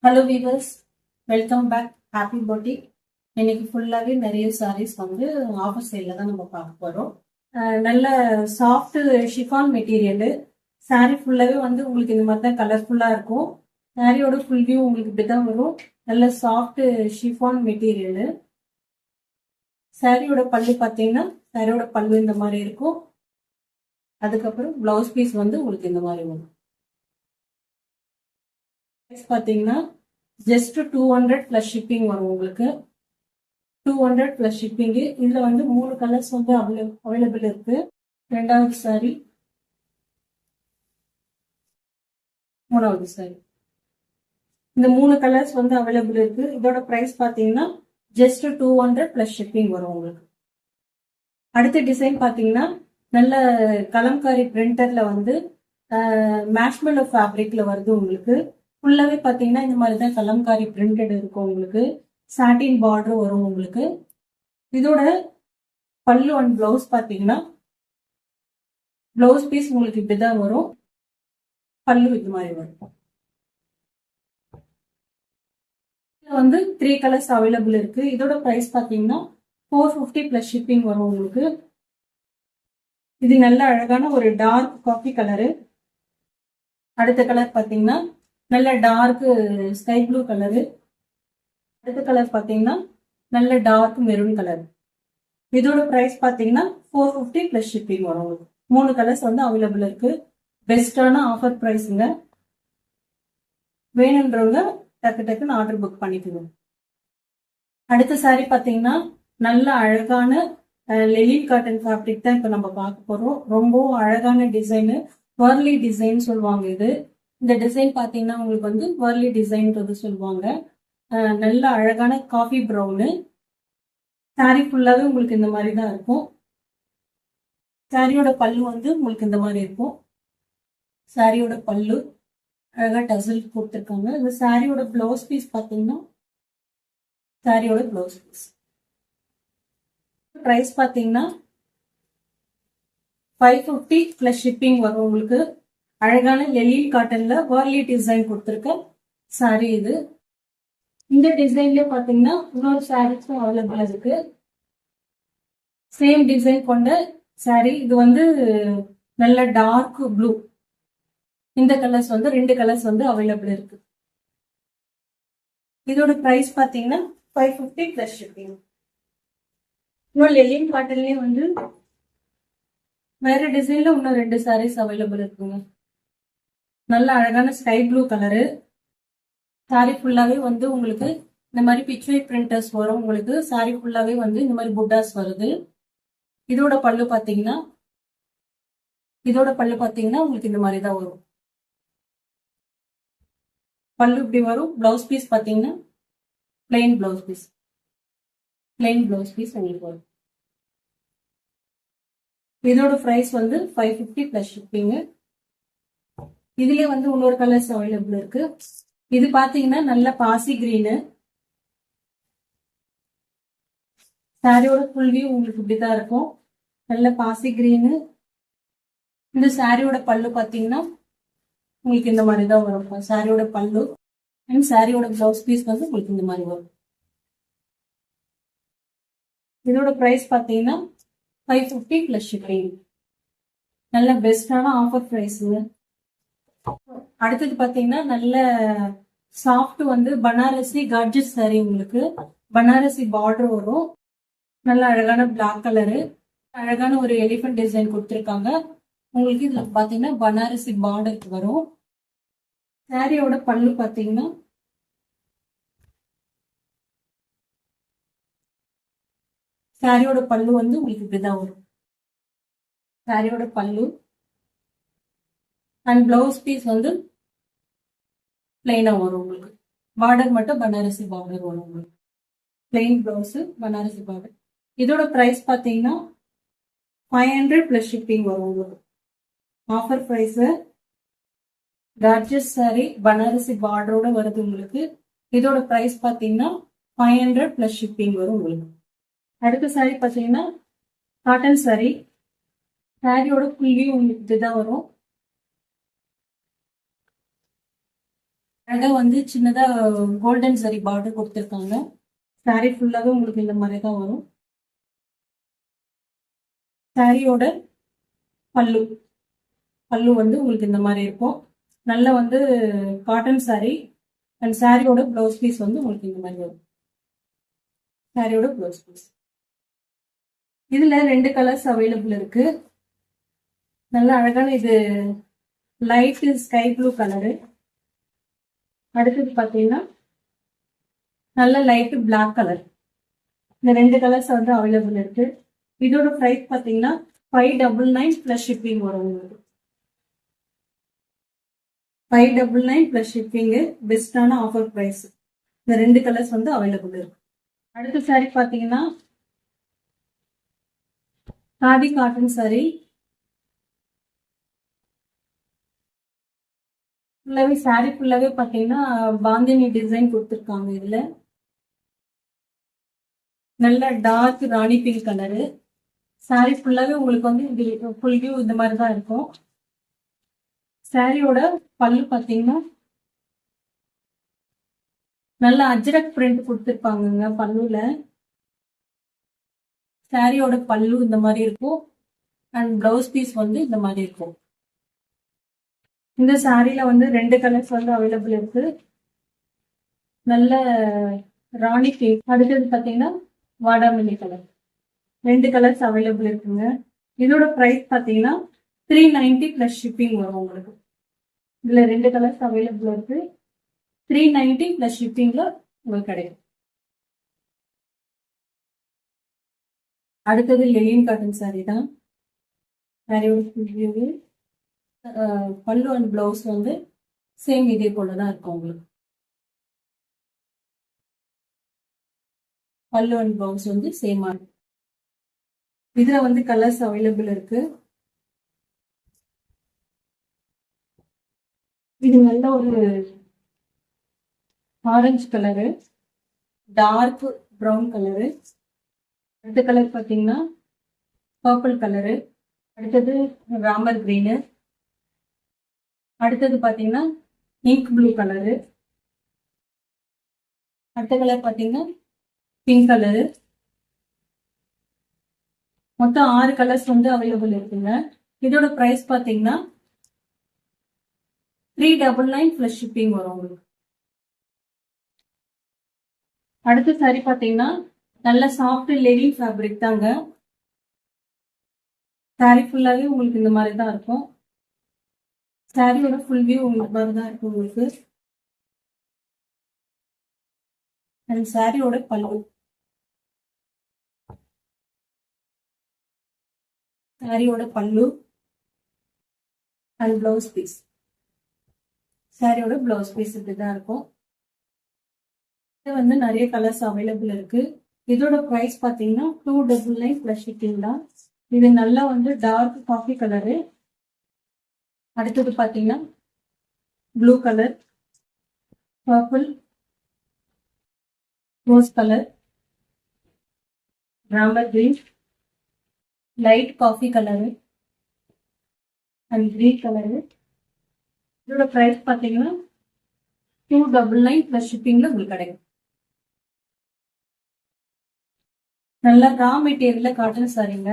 Hello viewers, welcome back. Happy birthday. இன்னைக்கு ஃபுல்லாகவே நிறைய சாரீஸ் வந்து ஆஃபர் சேலில் தான் நம்ம பார்க்க போகிறோம். நல்ல சாஃப்ட் ஷிஃபான் மெட்டீரியலு. சாரீ ஃபுல்லாகவே வந்து உங்களுக்கு இந்த மாதிரி தான் கலர்ஃபுல்லாக இருக்கும். சாரியோட ஃபுல் வியூ உங்களுக்கு இப்படி தான் வரும். நல்ல சாஃப்ட் ஷிஃபான் மெட்டீரியலு. சாரியோட பல்லு பார்த்தீங்கன்னா சாரியோட பல்லு இந்த மாதிரி இருக்கும். அதுக்கப்புறம் ப்ளவுஸ் பீஸ் வந்து உங்களுக்கு இந்த மாதிரி வரும். பார்த்தீங்கன்னா ஜஸ்ட் 200 + ஷிப்பிங் வரும் உங்களுக்கு. 200 + ஷிப்பிங்கு. இதில் வந்து 3 கலர்ஸ் வந்து அவைலபிள் இருக்கு. ரெண்டாவது சாரி, மூணாவது சாரி, இந்த 3 கலர்ஸ் வந்து அவைலபிள் இருக்கு. இதோட பிரைஸ் பார்த்தீங்கன்னா ஜஸ்ட் 200 + ஷிப்பிங் வரும் உங்களுக்கு. அடுத்த டிசைன் பார்த்தீங்கன்னா நல்ல கலம்காரி பிரிண்டர்ல வந்து மேஷ்மெல்லோ ஃபேப்ரிக்ல வருது உங்களுக்கு. ஃபுல்லாவே பார்த்தீங்கன்னா இந்த மாதிரி தான் கலம்காரி பிரிண்டட் இருக்கும் உங்களுக்கு. சாட்டின் பார்டர் வரும் உங்களுக்கு. இதோட பல்லு அண்ட் பிளவுஸ் பார்த்தீங்கன்னா பிளவுஸ் பீஸ் உங்களுக்கு இப்படிதான் வரும். பல்லு இது மாதிரி வரும். இதுல வந்து 3 கலர்ஸ் அவைலபிள் இருக்கு. இதோட பிரைஸ் பார்த்தீங்கன்னா 450 + ஷிப்பிங் வரும் உங்களுக்கு. இது நல்ல அழகான ஒரு டார்க் காஃபி கலரு. அடுத்த கலர் பார்த்தீங்கன்னா நல்ல டார்க் ஸ்கை ப்ளூ கலரு. அடுத்த கலர் பார்த்தீங்கன்னா நல்ல டார்க் மெரூன் கலர். இதோட பிரைஸ் பார்த்தீங்கன்னா 450 + ஷிப்பிங் வரும். 3 கலர்ஸ் வந்து அவைலபிள் இருக்கு. பெஸ்டான ஆஃபர் ப்ரைஸுங்க. வேணுன்றவங்க டக்கு டக்குன்னு ஆர்டர் புக் பண்ணிக்கணும். அடுத்த சாரி பார்த்தீங்கன்னா நல்ல அழகான லெலின் காட்டன் ஃபேப்ரிக் தான் இப்போ நம்ம பார்க்க போறோம். ரொம்பவும் அழகான டிசைனு, வர்லி டிசைன் சொல்லுவாங்க இது. இந்த டிசைன் பார்த்தீங்கன்னா உங்களுக்கு வந்து வர்லி டிசைன்றது சொல்லுவாங்க. நல்ல அழகான காஃபி ப்ரௌனு. சாரி ஃபுல்லாகவே உங்களுக்கு இந்த மாதிரி தான் இருக்கும். சாரியோட பல்லு வந்து உங்களுக்கு இந்த மாதிரி இருக்கும். சாரியோட பல்லு அழகாக டசல் கொடுத்துருக்காங்க. இந்த சாரியோட பிளவுஸ் பீஸ் பார்த்தீங்கன்னா சாரியோட பிளவுஸ் பீஸ். ப்ரைஸ் பார்த்தீங்கன்னா 550 + ஷிப்பிங் வரும் உங்களுக்கு. அழகான லெலின் காட்டன்ல வர்லி டிசைன் கொடுத்துருக்க சாரி இது. இந்த டிசைன்ல பாத்தீங்கன்னா இன்னொரு சாரீஸும் அவைலபிள் இருக்கு. சேம் டிசைன் கொண்ட சாரி. இது வந்து நல்ல டார்க் ப்ளூ. இந்த கலர்ஸ் வந்து 2 கலர்ஸ் வந்து அவைலபிள் இருக்கு. இதோட பிரைஸ் பாத்தீங்கன்னா 550 + ஷிப்பிங். இன்னும் லெலின் காட்டன்லயே வந்து வேற டிசைன்ல இன்னும் 2 சாரீஸ் அவைலபிள் இருக்குங்க. நல்ல அழகான ஸ்கை ப்ளூ கலரு. சாரி ஃபுல்லாவே வந்து உங்களுக்கு இந்த மாதிரி பிச்வே பிரிண்டர்ஸ் வரும் உங்களுக்கு. சாரி ஃபுல்லாவே வந்து இந்த மாதிரி புட்டாஸ் வருது. இதோட பல்லு பாத்தீங்கன்னா உங்களுக்கு இந்த மாதிரி தான் வரும். பல்லு இப்படி வரும். பிளவுஸ் பீஸ் பாத்தீங்கன்னா பிளைன் பிளவுஸ் பீஸ் உங்களுக்கு வரும். இதோட பிரைஸ் வந்து 550 + ஷிப்பிங். இதுலயே வந்து இன்னொரு கலர்ஸ் அவைலபிள் இருக்கு. இது பாத்தீங்கன்னா நல்ல பாசி கிரீனு. சாரியோட ஃபுல் வியூ உங்களுக்கு இப்படிதான் இருக்கும். நல்ல பாசி கிரீனு. இந்த சாரியோட பல்லு பாத்தீங்கன்னா உங்களுக்கு இந்த மாதிரி தான் வரும். சாரியோட பல்லு அண்ட் சாரியோட பிளவுஸ் பீஸ் வந்து உங்களுக்கு இந்த மாதிரி வரும். இதோட பிரைஸ் பாத்தீங்கன்னா 550 + ஷிப்பிங். நல்ல பெஸ்டான ஆஃபர் பிரைஸுங்க. அடுத்தது பாத்தீங்கன்னா நல்ல சாஃப்ட் வந்து பனாரசி கார்ஜஸ் சாரி உங்களுக்கு. பனாரசி பார்டர் வரும். நல்ல அழகான பிளாக் கலரு. அழகான ஒரு எலிஃபென்ட் டிசைன் கொடுத்துருக்காங்க உங்களுக்கு. இதுல பாத்தீங்கன்னா பனாரசி பார்டருக்கு வரும். சாரியோட பல்லு பாத்தீங்கன்னா சாரியோட பல்லு வந்து உங்களுக்கு இப்படிதான் வரும். சாரியோட பல்லு அண்ட் பிளவுஸ் பீஸ் வந்து பிளைனா வரும் உங்களுக்கு. பார்டர் மட்டும் பனாரசி பார்டர் வரும் உங்களுக்கு. Plain blouse Banarasi border. இதோட பிரைஸ் பாத்தீங்கன்னா 500 + ஷிப்பிங் வரும் உங்களுக்கு. Offer price. Gorgeous sari Banarasi பார்டரோட வருது உங்களுக்கு. இதோட பிரைஸ் பாத்தீங்கன்னா 500 + ஷிப்பிங் வரும் உங்களுக்கு. அடுத்த சாரி பாத்தீங்கன்னா காட்டன் சாரி. சாரியோட ஃபுல் வியூ உங்களுக்கு இதுதான் வரும். அழகா வந்து சின்னதா கோல்டன் சரி பார்டர் கொடுத்துருக்காங்க. சாரி ஃபுல்லாவே உங்களுக்கு இந்த மாதிரி தான் வரும். சாரியோட பல்லு பல்லு வந்து உங்களுக்கு இந்த மாதிரி இருக்கும். நல்ல வந்து காட்டன் சாரி. அண்ட் சாரியோட பிளவுஸ் பீஸ் வந்து உங்களுக்கு இந்த மாதிரி வரும். சாரியோட பிளவுஸ் பீஸ். இதுல 2 கலர்ஸ் அவைலபிள் இருக்கு. நல்ல அழகான இது லைட் ஸ்கை ப்ளூ கலரு. அடுத்தது பாத்தீங்கன்னா நல்ல லைட் பிளாக் கலர். இந்த 2 கலர்ஸ் வந்து அவைலபிள் இருக்கு. இதோட பிரைஸ் பாத்தீங்கன்னா 599 பிளஸ் ஷிப்பிங் வரும் உங்களுக்கு. 599 பிளஸ் ஷிப்பிங் பெஸ்டான ஆஃபர் பிரைஸ். இந்த 2 கலர்ஸ் வந்து அவைலபிள் இருக்கு. அடுத்த சாரி பாத்தீங்கன்னா காதி காட்டன் சாரி. ஃபுல்லாவே சாரி ஃபுல்லாவே பாத்தீங்கன்னா பாந்தினி டிசைன் கொடுத்துருக்காங்க. இதுல நல்ல டார்க் ராணி பிங்க் கலரு. சாரி ஃபுல்லாவே உங்களுக்கு வந்து இது ஃபுல் வியூ இந்த மாதிரி தான் இருக்கும். சாரியோட பல்லு பாத்தீங்கன்னா நல்ல அஜ்ரக் பிரிண்ட் கொடுத்துருப்பாங்க பல்லுல. சாரியோட பல்லு இந்த மாதிரி இருக்கும். அண்ட் பிளவுஸ் பீஸ் வந்து இந்த மாதிரி இருக்கும். இந்த சாரில வந்து 2 கலர்ஸ் வந்து அவைலபிள் இருக்கு. நல்ல ராணி பிங்க். அடுத்தது பாத்தீங்கன்னா வாடாமல்லி கலர். 2 கலர்ஸ் அவைலபிள் இருக்குங்க. இதோட பிரைஸ் பாத்தீங்கன்னா 390 பிளஸ் ஷிப்பிங் வரும் உங்களுக்கு. இதுல 2 கலர்ஸ் அவைலபிள் இருக்கு. 390 பிளஸ் ஷிப்பிங்ல உங்களுக்கு கிடைக்கும். அடுத்தது லெனின் காட்டன் சாரி தான். சாரியோட ஃபுல் வியூ. பல்லு அண்ட் பிளவுஸ் வந்து சேம் இதே போலதான் இருக்கும் உங்களுக்கு. பல்லு அண்ட் பிளவுஸ் வந்து சேமா இருக்கும். இதுல வந்து கலர்ஸ் அவைலபிள் இருக்கு. இது நல்ல ஒரு orange colour, dark brown colour. அடுத்த கலர் பாத்தீங்கன்னா பர்பிள் கலரு. அடுத்தது ராமர் கிரீனு. அடுத்தது பாத்தீங்கன்னா இங்க் ப்ளூ கலரு. அடுத்த கலர் பாத்தீங்கன்னா பிங்க் கலரு. மொத்தம் 6 கலர்ஸ் வந்து அவைலபிள் இருக்குங்க. இதோட பிரைஸ் பாத்தீங்கன்னா 399 பிளஸ் ஷிப்பிங் வரும் உங்களுக்கு. அடுத்த சாரி பாத்தீங்கன்னா நல்ல சாஃப்ட் லெனின் ஃபேப்ரிக் தாங்க. சாரி ஃபுல்லாவே உங்களுக்கு இந்த மாதிரி தான் இருக்கும். சாரியோட ஃபுல் வியூ உங்களுக்கு மாதிரி தான் இருக்கும் உங்களுக்கு. அண்ட் சாரியோட பல்லு. சாரியோட பல்லு அண்ட் பிளவுஸ் பீஸ். சாரியோட பிளவுஸ் பீஸ் இப்படிதான் இருக்கும். இது வந்து நிறைய கலர்ஸ் அவைலபிள் இருக்கு. இதோட பிரைஸ் பாத்தீங்கன்னா 299 பிளஸ் ஷிப்பிங் தான். இது நல்லா வந்து டார்க் காஃபி கலரு. அடுத்தது பாத்தீங்கன்னா blue colour, purple, rose colour, Ramar green, light coffee colour and green colour. இதோட பிரைஸ் பாத்தீங்கன்னா 299 பிளஸ் ஷிப்பிங்ல உங்களுக்கு கிடைக்கும். நல்லா ரா மெட்டீரியல்ல காட்டன் சாரீங்க.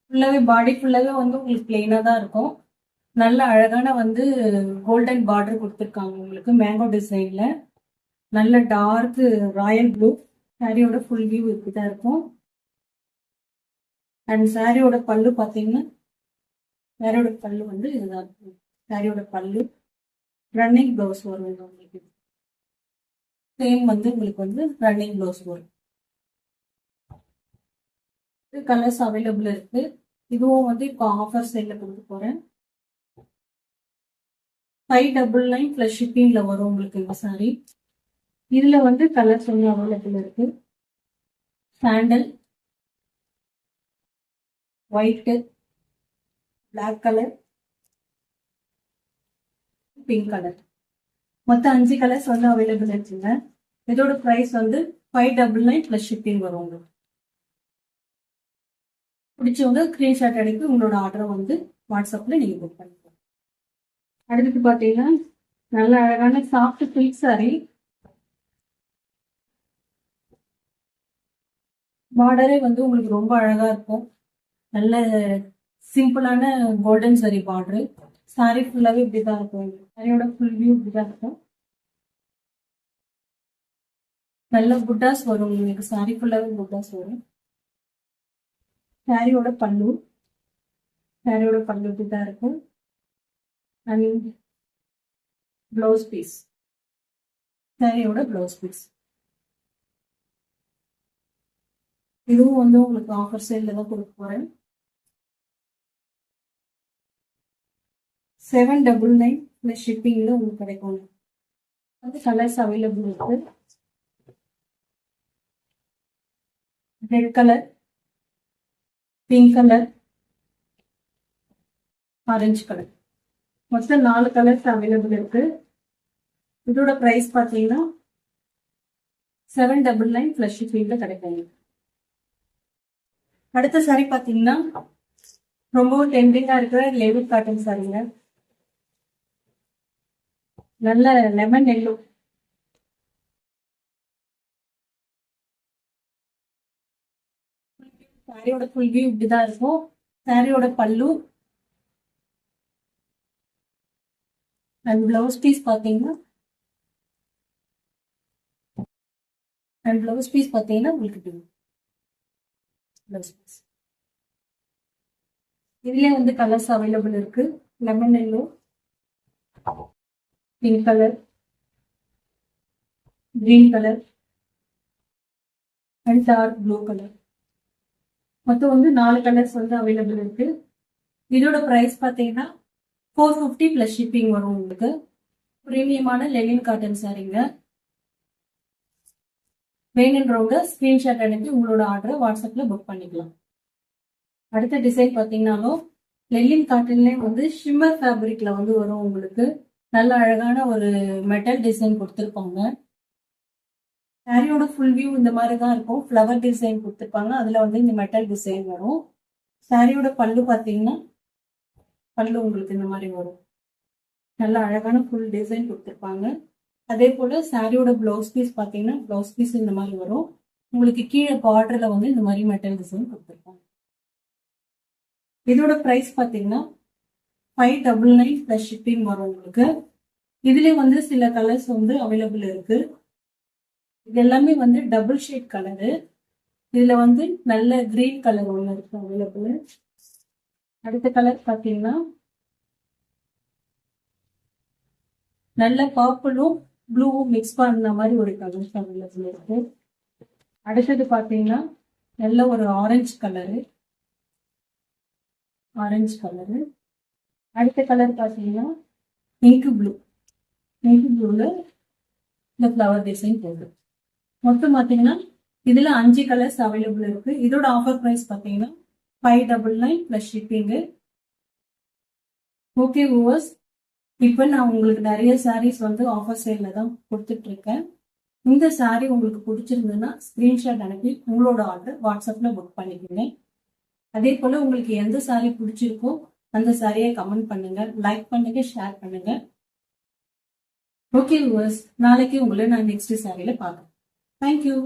ஃபுல்லாவே பாடி ஃபுல்லாவே வந்து உங்களுக்கு பிளெயினா தான் இருக்கும். நல்ல அழகான வந்து கோல்டன் பார்டர் கொடுத்துருக்காங்க உங்களுக்கு மேங்கோ டிசைன்ல. நல்ல டார்க் ராயல் ப்ளூ. சாரியோட ஃபுல் வியூ இப்படிதான் இருக்கும். அண்ட் சாரியோட பல்லு பாத்தீங்கன்னா சாரியோட பல்லு வந்து இதுதான் இருக்கும். சாரியோட பல்லு ரன்னிங் ப்ளவுஸ் வரும் உங்களுக்கு. சேம் வந்து உங்களுக்கு வந்து ரன்னிங் ப்ளவுஸ் வரும். கலர்ஸ் அவைலபிள் இருக்கு. இதுவும் வந்து இப்போ ஆஃபர் சேல்ல கொடுக்க போறேன். 599 பிளஸ் ஷிப்பிங்ல வரும் உங்களுக்கு இந்த சாரி. இதுல வந்து கலர்ஸ் வந்து அவைலபிள் இருக்கு. Sandal, white, black colour, pink colour. மொத்தம் 5 கலர்ஸ் வந்து அவைலபிள் இருக்குங்க. இதோட பிரைஸ் வந்து 599 பிளஸ் ஷிப்பிங் வரும் உங்களுக்கு. பிடிச்சவங்க ஸ்கிரீன்ஷாட் எடுத்து உங்களோட ஆர்டரை வந்து வாட்ஸ்அப்ல நீங்க புக் பண்ணிக்கலாம். அடுத்து பாத்தீங்கன்னா நல்ல அழகான சாஃப்ட் சில்க் saree. பார்டரே வந்து உங்களுக்கு ரொம்ப அழகா இருக்கும். நல்ல சிம்பிளான கோல்டன் saree பார்டரு. saree ஃபுல்லாவே இப்படிதான் இருக்கும். சாரியோட ஃபுல் வியூ இப்படிதான் இருக்கும். நல்ல புட்டாஸ் வரும் உங்களுக்கு. saree ஃபுல்லாவே புட்டாஸ் வரும். சாரியோட பல்லு இப்படிதான் இருக்கும். அண்ட் பிளவுஸ் பீஸ், சாரியோட பிளவுஸ் பீஸ். இதுவும் வந்து உங்களுக்கு ஆஃபர் சேல்ல தான் கொடுக்க போறேன். 799 பிளஸ் ஷிப்பிங்ல உங்களுக்கு கிடைக்கும். வந்து கலர்ஸ் அவைலபிள் இருக்கு. Red colour, pink colour, orange colour, மொத்தம் 4 கலர்ஸ் அவைலபிள் இருக்கு. இதோட பிரைஸ் பார்த்தீங்கன்னா 799 பிளஸ் ஷிப்பிங்ல கிடைக்கும். அடுத்த சாரி பாத்தீங்கன்னா ரொம்ப டெம்டிங்கா இருக்கிற லெவிட் காட்டன் சாரிங்க. நல்ல லெமன் எல்லோ, சாரியோட ஃபுல் வியூ இப்படிதான் இருக்கும். சாரியோட பல்லு அண்ட் பிளவுஸ் பீஸ் பாத்தீங்கன்னா உங்களுக்கு பிளவுஸ் பீஸ். இதுலயே வந்து கலர்ஸ் அவைலபிள் இருக்கு. Lemon yellow, pink colour, green colour and dark blue colour. மொத்தம் வந்து 4 கலர்ஸ் வந்து அவைலபிள் இருக்கு. இதோட பிரைஸ் பார்த்தீங்கன்னா 450 பிளஸ் ஷிப்பிங் வரும் உங்களுக்கு. பிரீமியமான லெனின் காட்டன் சாரீங்க. வேணுன்றவங்க ஸ்கிரீன்ஷாட் அனுப்பி உங்களோட ஆர்டரை வாட்ஸ்அப்ல புக் பண்ணிக்கலாம். அடுத்த டிசைன் பார்த்தீங்கன்னாலும் லெனின் காட்டன்லேயே வந்து ஷிம்மர் ஃபேப்ரிக்ல வந்து வரும் உங்களுக்கு. நல்ல அழகான ஒரு மெட்டல் டிசைன் கொடுத்துருப்பாங்க. சாரியோட ஃபுல் வியூ இந்த மாதிரி தான் இருக்கும். ஃப்ளவர் டிசைன் கொடுத்துருப்பாங்க, அதுல வந்து இந்த மெட்டல் டிசைன் வரும். சாரியோட பல்லு பார்த்தீங்கன்னா பல்லு உங்களுக்கு இந்த மாதிரி வரும். நல்ல அழகான ஃபுல் டிசைன் கொடுத்துருப்பாங்க. அதே போல சாரியோட பிளவுஸ் பீஸ் பார்த்தீங்கன்னா பிளவுஸ் பீஸ் இந்த மாதிரி வரும். உங்களுக்கு கீழே பார்டர்ல வந்து இந்த மாதிரி மெட்டல் டிசைன் கொடுத்துருப்பாங்க. இதோட பிரைஸ் பார்த்தீங்கன்னா 599 பிளஸ் ஷிப்பிங் வரும் உங்களுக்கு. இதுல வந்து சில கலர்ஸ் வந்து அவைலபிள் இருக்கு. இது எல்லாமே வந்து டபுள் ஷேட் கலரு. இதுல வந்து நல்ல கிரீன் கலர் ஒன்று இருக்கு அவைலபிள். அடுத்த கலர் பார்த்தீங்கன்னா நல்ல பர்பிளும் ப்ளூவும் மிக்ஸ் பண்ண மாதிரி ஒரு கலர்ஸ் அவைலபிள் இருக்கு. அடுத்தது பார்த்தீங்கன்னா நல்ல ஒரு ஆரஞ்சு கலரு. அடுத்த கலர் பார்த்தீங்கன்னா பிங்க் ப்ளூல இந்த ஃப்ளவர் டிசைன் போகுது. மொத்தம் பார்த்தீங்கன்னா இதுல 5 கலர்ஸ் அவைலபிள் இருக்கு. இதோட ஆஃபர் பிரைஸ் பார்த்தீங்கன்னா 599 பிளஸ் ஷிப்பிங்கு. ஓகே வியூவர்ஸ், இப்போ நான் உங்களுக்கு நிறைய சாரீஸ் வந்து ஆஃபர் சேல்ல தான் கொடுத்துட்டு இருக்கேன். இந்த சாரீ உங்களுக்கு பிடிச்சிருந்ததுன்னா ஸ்கிரீன்ஷாட் அனுப்பி உங்களோட ஆர்டர் வாட்ஸ்அப்ல புக் பண்ணிக்கோங்க. அதே போல உங்களுக்கு எந்த சாரீ பிடிச்சிருக்கோ அந்த சாரியை கமெண்ட் பண்ணுங்க, லைக் பண்ணுங்க, ஷேர் பண்ணுங்க. ஓகே வியூவர்ஸ், நாளைக்கு உங்களை நான் நெக்ஸ்ட் சாரியில பார்க்குறேன். தேங்க்யூ.